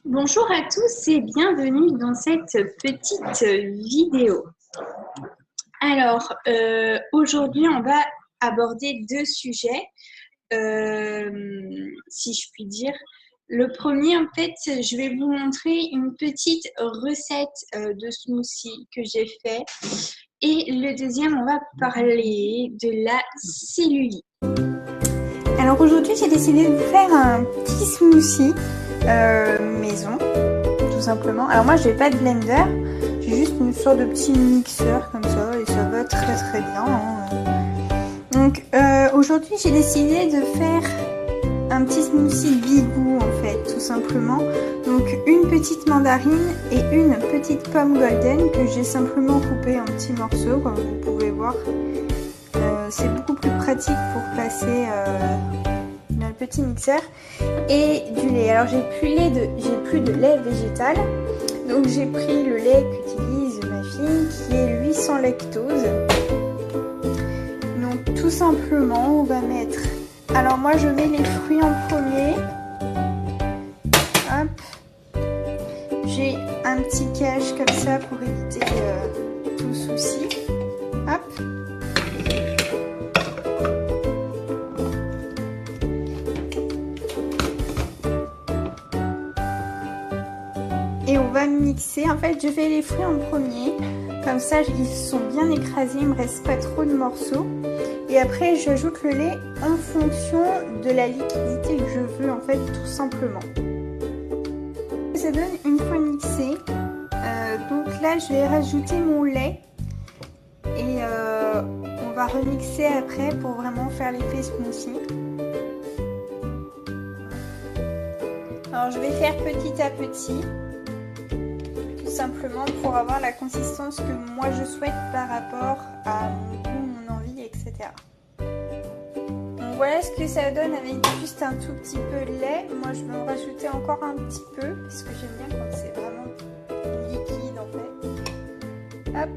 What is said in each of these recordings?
Bonjour à tous et bienvenue dans cette petite vidéo. Alors, aujourd'hui, on va aborder deux sujets, si je puis dire. Le premier, en fait, je vais vous montrer une petite recette de smoothie que j'ai fait. Et le deuxième, on va parler de la cellulite. Alors aujourd'hui, j'ai décidé de vous faire un petit smoothie maison, tout simplement. Alors moi, j'ai pas de blender, j'ai juste une sorte de petit mixeur comme ça et ça va très très bien. Donc aujourd'hui, j'ai décidé de faire un petit smoothie bigou en fait, tout simplement. Donc une petite mandarine et une petite pomme golden que j'ai simplement coupée en petits morceaux, comme vous pouvez voir. C'est beaucoup plus pratique pour passer dans le petit mixeur. Et du lait. Alors j'ai plus de lait végétal. Donc j'ai pris le lait qu'utilise ma fille qui est lui sans lactose. Donc tout simplement on va mettre. Alors moi je mets les fruits en premier. Hop. J'ai un petit cache comme ça pour éviter tout souci. Hop. Et on va mixer. En fait, je fais les fruits en premier. Comme ça, ils sont bien écrasés. Il ne me reste pas trop de morceaux. Et après, j'ajoute le lait en fonction de la liquidité que je veux, en fait, tout simplement. Ça donne une fois mixé. Donc là, je vais rajouter mon lait. Et on va remixer après pour vraiment faire l'effet smoothie. Alors, je vais faire petit à petit. Simplement pour avoir la consistance que moi je souhaite par rapport à mon goût, mon envie, etc. Donc voilà ce que ça donne avec juste un tout petit peu de lait. Moi je vais en rajouter encore un petit peu parce que j'aime bien quand c'est vraiment liquide en fait. Hop.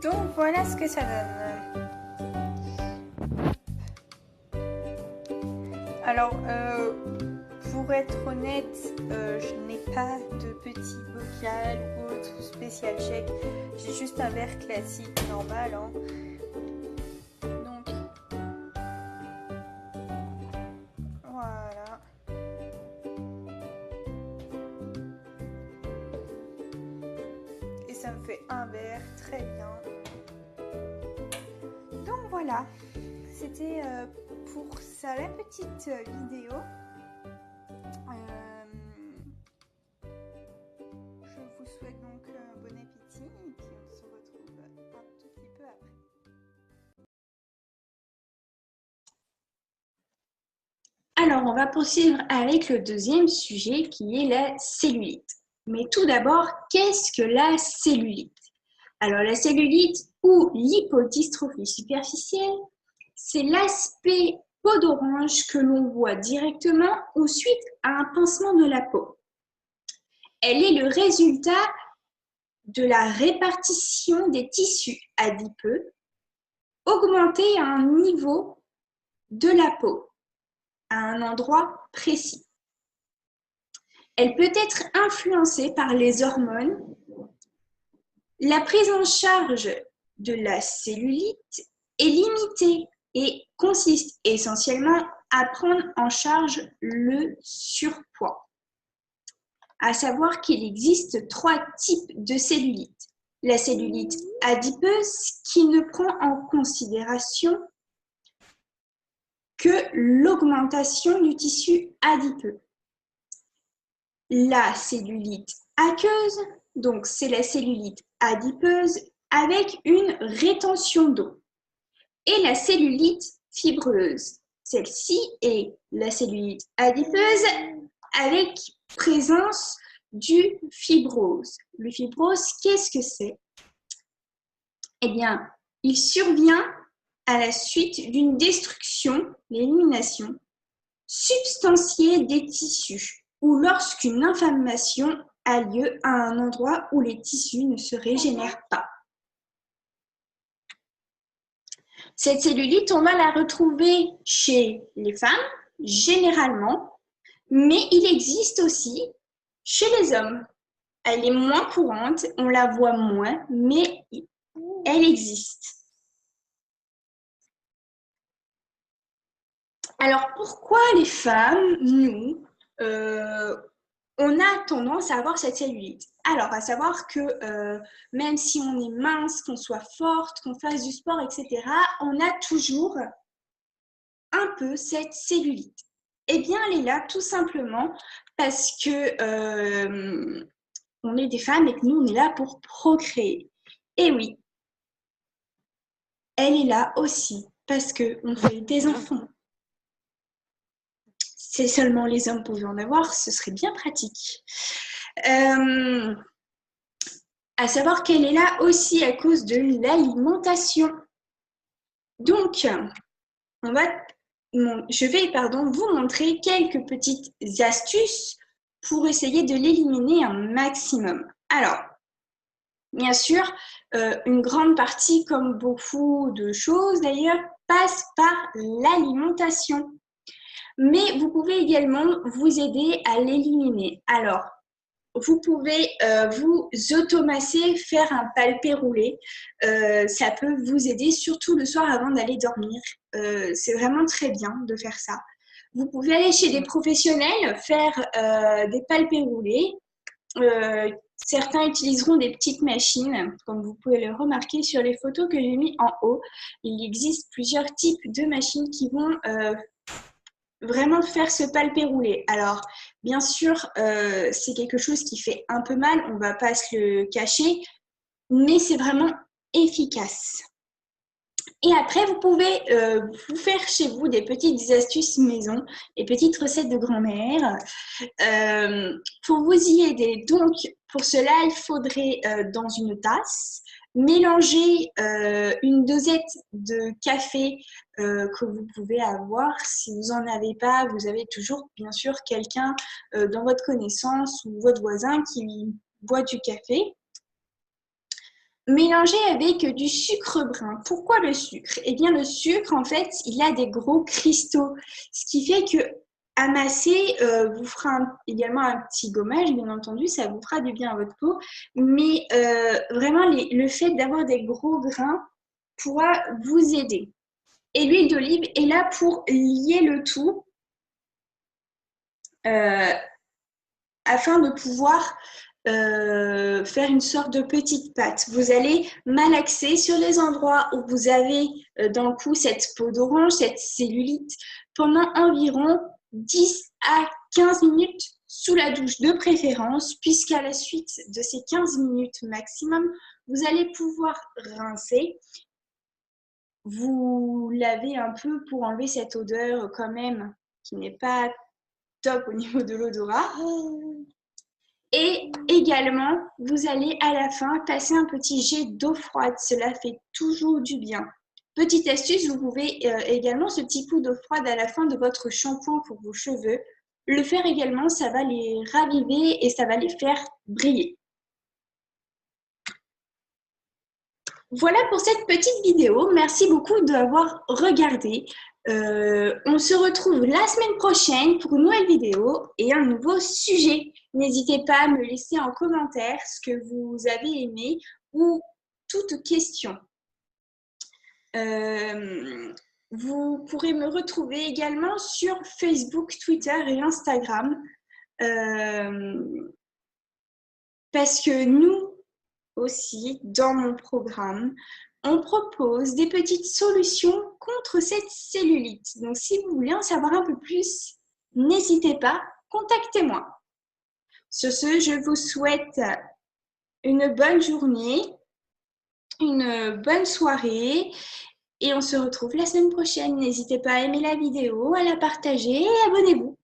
Donc voilà ce que ça donne. Alors pour être honnête, je n'ai pas de petit bocal ou autre spécial chèque. J'ai juste un verre classique normal. Hein. Donc voilà. Et ça me fait un verre, très bien. Donc voilà, c'était pour ça la petite vidéo. Je vous souhaite donc un bon appétit et puis on se retrouve un tout petit peu après. Alors, on va poursuivre avec le deuxième sujet qui est la cellulite. Mais tout d'abord, qu'est-ce que la cellulite? Alors, la cellulite ou lipodystrophie superficielle, c'est l'aspect peau d'orange que l'on voit directement ou suite à un pincement de la peau. Elle est le résultat de la répartition des tissus adipeux augmentés à un niveau de la peau, à un endroit précis. Elle peut être influencée par les hormones. La prise en charge de la cellulite est limitée et consiste essentiellement à prendre en charge le surpoids. À savoir qu'il existe 3 types de cellulite. La cellulite adipeuse qui ne prend en considération que l'augmentation du tissu adipeux. La cellulite aqueuse, donc c'est la cellulite adipeuse avec une rétention d'eau. Et la cellulite fibreuse, celle-ci est la cellulite adipeuse avec présence du fibrose. Le fibrose, qu'est-ce que c'est? Eh bien, il survient à la suite d'une destruction, l'élimination substantielle des tissus ou lorsqu'une inflammation a lieu à un endroit où les tissus ne se régénèrent pas. Cette cellulite, on va la retrouver chez les femmes, généralement, Mais il existe aussi chez les hommes. Elle est moins courante, on la voit moins, mais elle existe. Alors, pourquoi les femmes, nous, on a tendance à avoir cette cellulite? Alors, à savoir que même si on est mince, qu'on soit forte, qu'on fasse du sport, etc., on a toujours un peu cette cellulite. Eh bien, elle est là tout simplement parce que on est des femmes et que nous, on est là pour procréer. Et oui, elle est là aussi parce qu'on fait des enfants. Si seulement les hommes pouvaient en avoir, ce serait bien pratique. À savoir qu'elle est là aussi à cause de l'alimentation. Donc, je vais vous montrer quelques petites astuces pour essayer de l'éliminer un maximum. Alors, bien sûr, une grande partie, comme beaucoup de choses d'ailleurs, passe par l'alimentation. Mais vous pouvez également vous aider à l'éliminer. Alors, vous pouvez vous automasser, faire un palpé roulé. Ça peut vous aider, surtout le soir avant d'aller dormir. C'est vraiment très bien de faire ça. Vous pouvez aller chez des professionnels, faire des palpés roulés. Certains utiliseront des petites machines, comme vous pouvez le remarquer sur les photos que j'ai mis en haut. Il existe plusieurs types de machines qui vont vraiment faire ce palpé roulé. Alors, bien sûr, c'est quelque chose qui fait un peu mal, on ne va pas se le cacher, mais c'est vraiment efficace. Et après, vous pouvez vous faire chez vous des petites astuces maison, des petites recettes de grand-mère pour vous y aider. Donc, pour cela, il faudrait dans une tasse mélanger une dosette de café que vous pouvez avoir. Si vous n'en avez pas, vous avez toujours bien sûr quelqu'un dans votre connaissance ou votre voisin qui boit du café. Mélangé avec du sucre brun. Pourquoi le sucre? Eh bien, le sucre, en fait, il a des gros cristaux, ce qui fait que amasser vous fera également un petit gommage, bien entendu, ça vous fera du bien à votre peau, mais vraiment, le fait d'avoir des gros grains pourra vous aider. Et l'huile d'olive est là pour lier le tout afin de pouvoir faire une sorte de petite pâte. Vous allez malaxer sur les endroits où vous avez dans le cou cette peau d'orange, cette cellulite, pendant environ 10 à 15 minutes sous la douche de préférence, puisqu'à la suite de ces 15 minutes maximum, vous allez pouvoir rincer. Vous lavez un peu pour enlever cette odeur quand même qui n'est pas top au niveau de l'odorat. Et également, vous allez à la fin passer un petit jet d'eau froide. Cela fait toujours du bien. Petite astuce, vous pouvez également ce petit coup d'eau froide à la fin de votre shampoing pour vos cheveux. Le faire également, ça va les raviver et ça va les faire briller. Voilà pour cette petite vidéo. Merci beaucoup d'avoir regardé. On se retrouve la semaine prochaine pour une nouvelle vidéo et un nouveau sujet. N'hésitez pas à me laisser en commentaire ce que vous avez aimé ou toute question. Vous pourrez me retrouver également sur Facebook, Twitter et Instagram parce que nous aussi, dans mon programme, on propose des petites solutions contre cette cellulite. Donc, si vous voulez en savoir un peu plus, n'hésitez pas, contactez-moi. Sur ce, je vous souhaite une bonne journée, une bonne soirée et on se retrouve la semaine prochaine. N'hésitez pas à aimer la vidéo, à la partager et abonnez-vous.